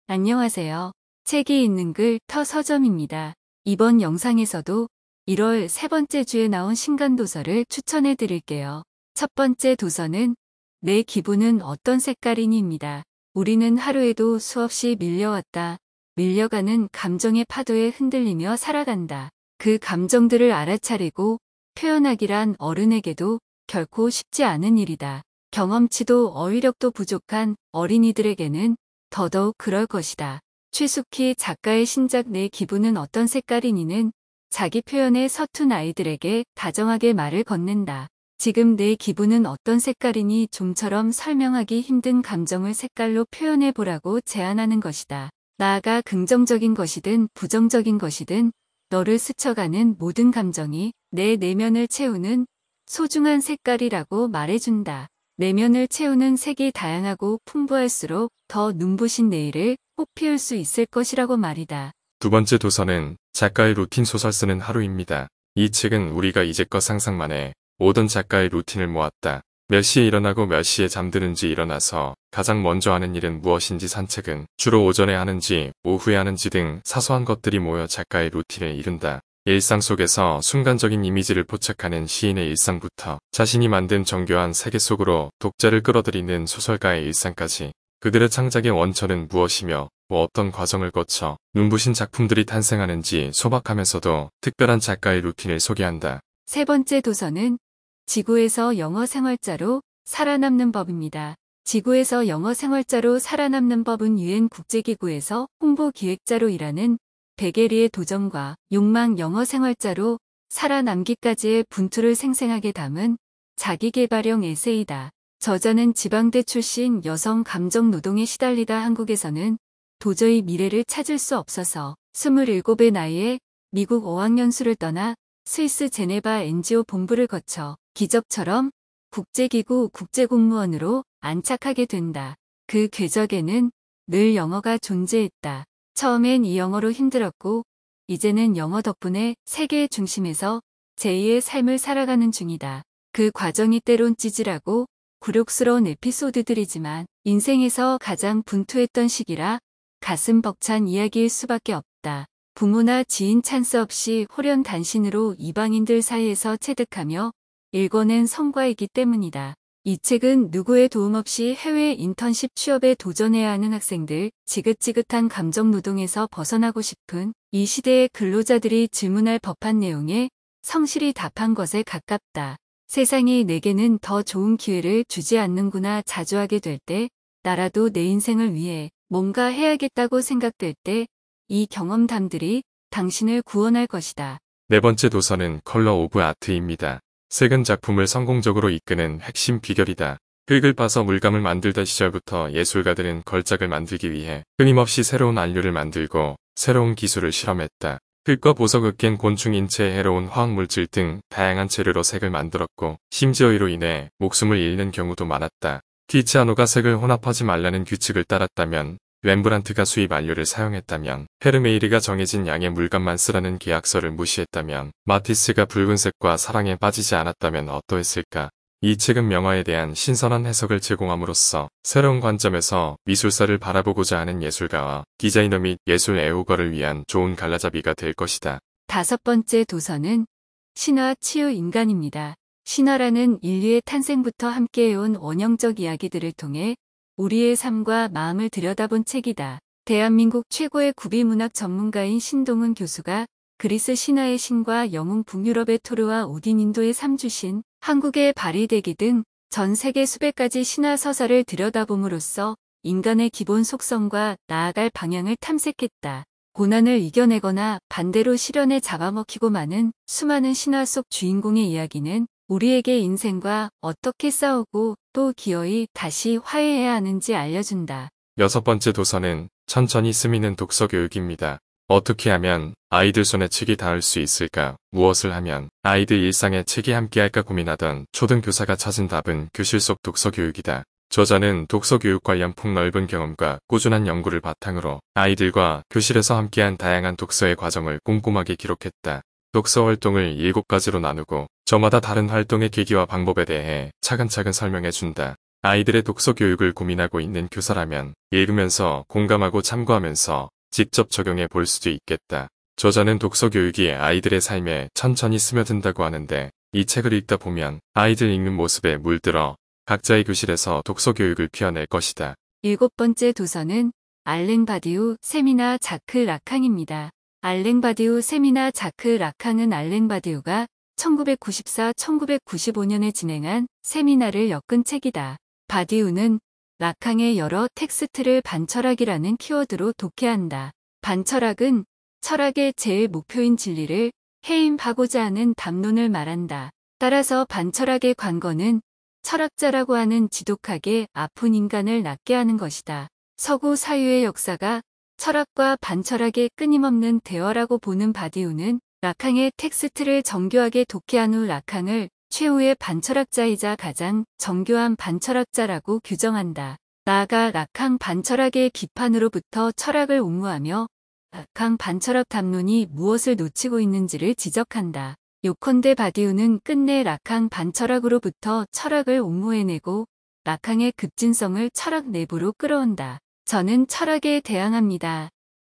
안녕하세요. 책이 있는 글 서점입니다. 이번 영상에서도 1월 세 번째 주에 나온 신간도서를 추천해 드릴게요. 첫 번째 도서는 내 기분은 어떤 색깔이니입니다. 우리는 하루에도 수없이 밀려왔다. 밀려가는 감정의 파도에 흔들리며 살아간다. 그 감정들을 알아차리고 표현하기란 어른에게도 결코 쉽지 않은 일이다. 경험치도 어휘력도 부족한 어린이들에게는 더더욱 그럴 것이다. 최숙희 작가의 신작 내 기분은 어떤 색깔이니는 자기 표현에 서툰 아이들에게 다정하게 말을 건넨다. 지금 내 기분은 어떤 색깔이니 좀처럼 설명하기 힘든 감정을 색깔로 표현해 보라고 제안하는 것이다. 나아가 긍정적인 것이든 부정적인 것이든 너를 스쳐가는 모든 감정이 내 내면을 채우는 소중한 색깔이라고 말해준다. 내면을 채우는 색이 다양하고 풍부할수록 더 눈부신 내일을 꽃피울 수 있을 것이라고 말이다. 두 번째 도서는 작가의 루틴 소설 쓰는 하루입니다. 이 책은 우리가 이제껏 상상만 해 오던 작가의 루틴을 모았다. 몇 시에 일어나고 몇 시에 잠드는지 일어나서 가장 먼저 하는 일은 무엇인지 산책은 주로 오전에 하는지 오후에 하는지 등 사소한 것들이 모여 작가의 루틴을 이룬다. 일상 속에서 순간적인 이미지를 포착하는 시인의 일상부터 자신이 만든 정교한 세계 속으로 독자를 끌어들이는 소설가의 일상까지 그들의 창작의 원천은 무엇이며 어떤 과정을 거쳐 눈부신 작품들이 탄생하는지 소박하면서도 특별한 작가의 루틴을 소개한다. 세 번째 도서는 지구에서 영어 생활자로 살아남는 법입니다. 지구에서 영어 생활자로 살아남는 법은 유엔 국제기구에서 홍보기획자로 일하는 베게리의 도전과 욕망 영어 생활자로 살아남기까지의 분투를 생생하게 담은 자기계발형 에세이다. 저자는 지방대 출신 여성 감정 노동에 시달리다 한국에서는 도저히 미래를 찾을 수 없어서 27의 나이에 미국 어학연수를 떠나 스위스 제네바 NGO 본부를 거쳐 기적처럼 국제기구 국제공무원으로 안착하게 된다. 그 궤적에는 늘 영어가 존재했다. 처음엔 이 영어로 힘들었고 이제는 영어 덕분에 세계의 중심에서 제2의 삶을 살아가는 중이다. 그 과정이 때론 찌질하고 굴욕스러운 에피소드들이지만 인생에서 가장 분투했던 시기라 가슴 벅찬 이야기일 수밖에 없다. 부모나 지인 찬스 없이 홀연단신으로 이방인들 사이에서 체득하며 일궈낸 성과이기 때문이다. 이 책은 누구의 도움 없이 해외 인턴십 취업에 도전해야 하는 학생들, 지긋지긋한 감정 노동에서 벗어나고 싶은 이 시대의 근로자들이 질문할 법한 내용에 성실히 답한 것에 가깝다. 세상이 내게는 더 좋은 기회를 주지 않는구나 자주 하게 될 때, 나라도 내 인생을 위해 뭔가 해야겠다고 생각될 때, 이 경험담들이 당신을 구원할 것이다. 네 번째 도서는 컬러 오브 아트입니다. 색은 작품을 성공적으로 이끄는 핵심 비결이다. 흙을 파서 물감을 만들던 시절부터 예술가들은 걸작을 만들기 위해 끊임없이 새로운 안료를 만들고 새로운 기술을 실험했다. 흙과 보석을 깬 곤충 인체 해로운 화학물질 등 다양한 재료로 색을 만들었고 심지어 이로 인해 목숨을 잃는 경우도 많았다. 티치아노가 색을 혼합하지 말라는 규칙을 따랐다면, 렘브란트가 수입 안료를 사용했다면, 헤르메이르가 정해진 양의 물감만 쓰라는 계약서를 무시했다면, 마티스가 붉은색과 사랑에 빠지지 않았다면 어떠했을까? 이 책은 명화에 대한 신선한 해석을 제공함으로써 새로운 관점에서 미술사를 바라보고자 하는 예술가와 디자이너 및 예술 애호가를 위한 좋은 갈라잡이가 될 것이다. 다섯 번째 도서는 신화 치유 인간입니다. 신화라는 인류의 탄생부터 함께해온 원형적 이야기들을 통해 우리의 삶과 마음을 들여다본 책이다. 대한민국 최고의 구비문학 전문가인 신동은 교수가 그리스 신화의 신과 영웅 북유럽의 토르와 오딘 인도의 삼주신, 한국의 바리대기 등 전 세계 수백 가지 신화 서사를 들여다봄으로써 인간의 기본 속성과 나아갈 방향을 탐색했다. 고난을 이겨내거나 반대로 시련에 잡아먹히고 마는 수많은 신화 속 주인공의 이야기는 우리에게 인생과 어떻게 싸우고 또 기어이 다시 화해해야 하는지 알려준다. 여섯 번째 도서는 천천히 스미는 독서 교육입니다. 어떻게 하면 아이들 손에 책이 닿을 수 있을까? 무엇을 하면 아이들 일상에 책이 함께할까 고민하던 초등교사가 찾은 답은 교실 속 독서 교육이다. 저자는 독서 교육 관련 폭넓은 경험과 꾸준한 연구를 바탕으로 아이들과 교실에서 함께한 다양한 독서의 과정을 꼼꼼하게 기록했다. 독서 활동을 7가지로 나누고 저마다 다른 활동의 계기와 방법에 대해 차근차근 설명해준다. 아이들의 독서 교육을 고민하고 있는 교사라면 읽으면서 공감하고 참고하면서 직접 적용해 볼 수도 있겠다. 저자는 독서 교육이 아이들의 삶에 천천히 스며든다고 하는데 이 책을 읽다 보면 아이들 읽는 모습에 물들어 각자의 교실에서 독서 교육을 피워낼 것이다. 7번째 도서는 알랭 바디우 세미나 자크 라캉입니다. 알랭 바디우 세미나 자크 라캉은 알랭 바디우가 1994-1995년에 진행한 세미나를 엮은 책이다. 바디우는 라캉의 여러 텍스트를 반철학이라는 키워드로 독해한다. 반철학은 철학의 제일 목표인 진리를 해임하고자 하는 담론을 말한다. 따라서 반철학의 관건은 철학자라고 하는 지독하게 아픈 인간을 낫게 하는 것이다. 서구 사유의 역사가 철학과 반철학의 끊임없는 대화라고 보는 바디우는 라캉의 텍스트를 정교하게 독해한 후 라캉을 최후의 반철학자이자 가장 정교한 반철학자라고 규정한다. 나아가 라캉 반철학의 비판으로부터 철학을 옹호하며 라캉 반철학 담론이 무엇을 놓치고 있는지를 지적한다. 요컨대 바디우는 끝내 라캉 반철학으로부터 철학을 옹호해내고 라캉의 급진성을 철학 내부로 끌어온다. 저는 철학에 대항합니다.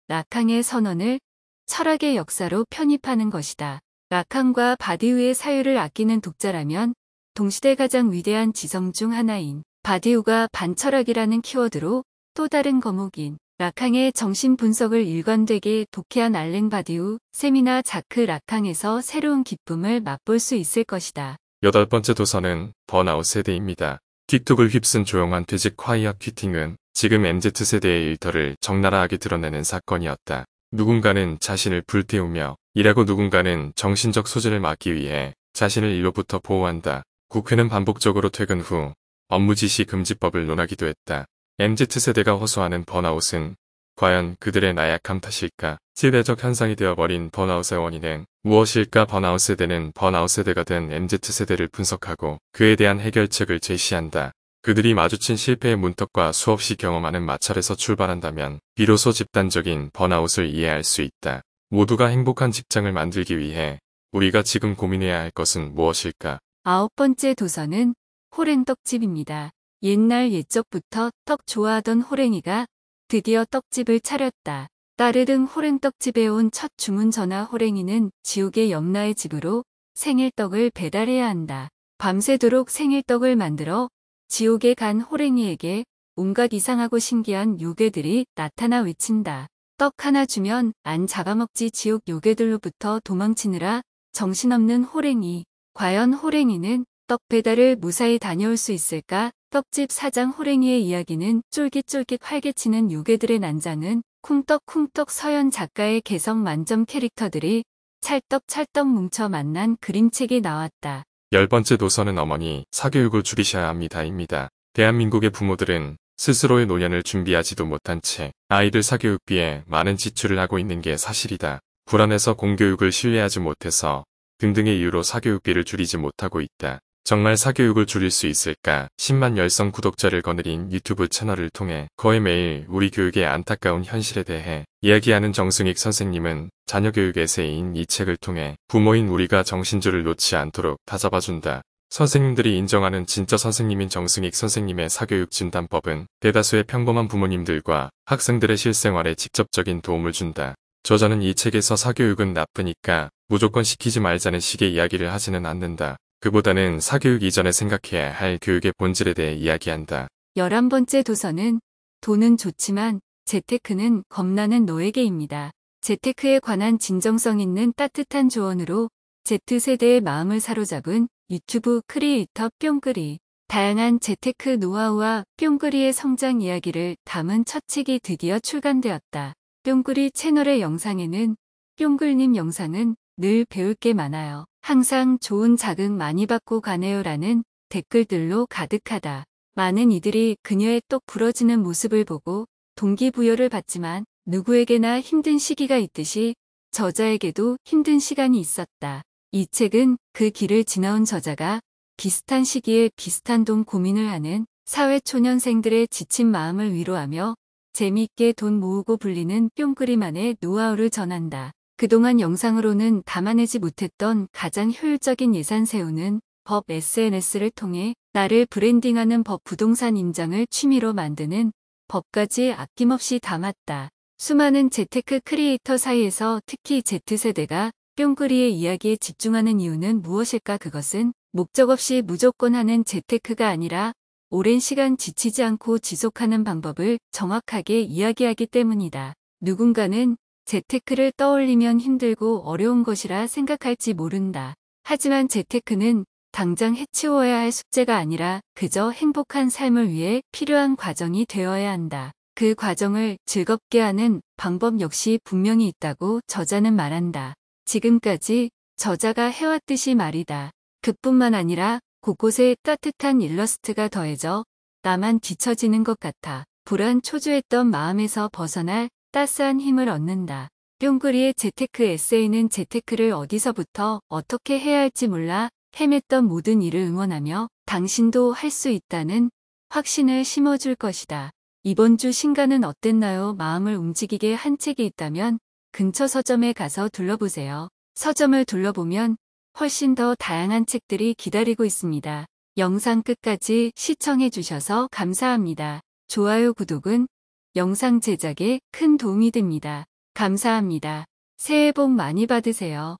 라캉의 선언을 철학의 역사로 편입하는 것이다. 라캉과 바디우의 사유를 아끼는 독자라면 동시대 가장 위대한 지성 중 하나인 바디우가 반철학이라는 키워드로 또 다른 거목인 라캉의 정신 분석을 일관되게 독해한 알랭 바디우 세미나 자크 라캉에서 새로운 기쁨을 맛볼 수 있을 것이다. 8번째 도서는 번아웃 세대입니다. 틱톡을 휩쓴 조용한 퇴직 콰이어 퀴팅은 지금 MZ세대의 일터를 적나라하게 드러내는 사건이었다. 누군가는 자신을 불태우며 일하고 누군가는 정신적 소진을 막기 위해 자신을 일로부터 보호한다. 국회는 반복적으로 퇴근 후 업무 지시 금지법을 논하기도 했다. MZ세대가 호소하는 번아웃은 과연 그들의 나약함 탓일까? 시대적 현상이 되어버린 번아웃의 원인은 무엇일까? 번아웃 세대는 번아웃 세대가 된 MZ세대를 분석하고 그에 대한 해결책을 제시한다. 그들이 마주친 실패의 문턱과 수없이 경험하는 마찰에서 출발한다면 비로소 집단적인 번아웃을 이해할 수 있다. 모두가 행복한 직장을 만들기 위해 우리가 지금 고민해야 할 것은 무엇일까? 9번째 도서는 호랭떡집입니다. 옛날 옛적부터 떡 좋아하던 호랭이가 드디어 떡집을 차렸다. 따르릉 호랭떡집에 온 첫 주문 전화 호랭이는 지옥의 염라의 집으로 생일떡을 배달해야 한다. 밤새도록 생일떡을 만들어 지옥에 간 호랭이에게 온갖 이상하고 신기한 요괴들이 나타나 외친다. 떡 하나 주면 안 잡아먹지. 지옥 요괴들로부터 도망치느라 정신없는 호랭이. 과연 호랭이는 떡 배달을 무사히 다녀올 수 있을까? 떡집 사장 호랭이의 이야기는 쫄깃쫄깃 활개치는 요괴들의 난장은 쿵떡쿵떡. 서연 작가의 개성 만점 캐릭터들이 찰떡찰떡 뭉쳐 만난 그림책이 나왔다. 10번째 도서는 어머니 사교육을 줄이셔야 합니다입니다. 대한민국의 부모들은 스스로의 노년을 준비하지도 못한 채 아이들 사교육비에 많은 지출을 하고 있는 게 사실이다. 불안해서 공교육을 신뢰하지 못해서 등등의 이유로 사교육비를 줄이지 못하고 있다. 정말 사교육을 줄일 수 있을까? 10만 열성 구독자를 거느린 유튜브 채널을 통해 거의 매일 우리 교육의 안타까운 현실에 대해 이야기하는 정승익 선생님은 자녀 교육 에세이인 이 책을 통해 부모인 우리가 정신줄을 놓지 않도록 다잡아준다. 선생님들이 인정하는 진짜 선생님인 정승익 선생님의 사교육 진단법은 대다수의 평범한 부모님들과 학생들의 실생활에 직접적인 도움을 준다. 저자는 이 책에서 사교육은 나쁘니까 무조건 시키지 말자는 식의 이야기를 하지는 않는다. 그보다는 사교육 이전에 생각해야 할 교육의 본질에 대해 이야기한다. 11번째 도서는 돈은 좋지만 재테크는 겁나는 너에게입니다. 재테크에 관한 진정성 있는 따뜻한 조언으로 Z세대의 마음을 사로잡은 유튜브 크리에이터 뿅그리. 다양한 재테크 노하우와 뿅그리의 성장 이야기를 담은 첫 책이 드디어 출간되었다. 뿅그리 채널의 영상에는 뿅글님 영상은 늘 배울 게 많아요. 항상 좋은 자극 많이 받고 가네요라는 댓글들로 가득하다. 많은 이들이 그녀의 똑 부러지는 모습을 보고 동기부여를 받지만 누구에게나 힘든 시기가 있듯이 저자에게도 힘든 시간이 있었다. 이 책은 그 길을 지나온 저자가 비슷한 시기에 비슷한 돈 고민을 하는 사회초년생들의 지친 마음을 위로하며 재미있게 돈 모으고 불리는 뿅그리만의 노하우를 전한다. 그동안 영상으로는 담아내지 못했던 가장 효율적인 예산 세우는 법 SNS를 통해 나를 브랜딩하는 법 부동산 임장을 취미로 만드는 법까지 아낌없이 담았다. 수많은 재테크 크리에이터 사이에서 특히 Z세대가 뿅그리의 이야기에 집중하는 이유는 무엇일까? 그것은 목적 없이 무조건 하는 재테크가 아니라 오랜 시간 지치지 않고 지속하는 방법을 정확하게 이야기하기 때문이다. 누군가는 재테크를 떠올리면 힘들고 어려운 것이라 생각할지 모른다. 하지만 재테크는 당장 해치워야 할 숙제가 아니라 그저 행복한 삶을 위해 필요한 과정이 되어야 한다. 그 과정을 즐겁게 하는 방법 역시 분명히 있다고 저자는 말한다. 지금까지 저자가 해왔듯이 말이다. 그뿐만 아니라 곳곳에 따뜻한 일러스트가 더해져 나만 뒤처지는 것 같아 불안 초조했던 마음에서 벗어날 따스한 힘을 얻는다. 뿅그리의 재테크 에세이는 재테크를 어디서부터 어떻게 해야 할지 몰라 헤맸던 모든 이를 응원하며 당신도 할 수 있다는 확신을 심어줄 것이다. 이번 주 신간은 어땠나요? 마음을 움직이게 한 책이 있다면 근처 서점에 가서 둘러보세요. 서점을 둘러보면 훨씬 더 다양한 책들이 기다리고 있습니다. 영상 끝까지 시청해 주셔서 감사합니다. 좋아요, 구독은 영상 제작에 큰 도움이 됩니다. 감사합니다. 새해 복 많이 받으세요.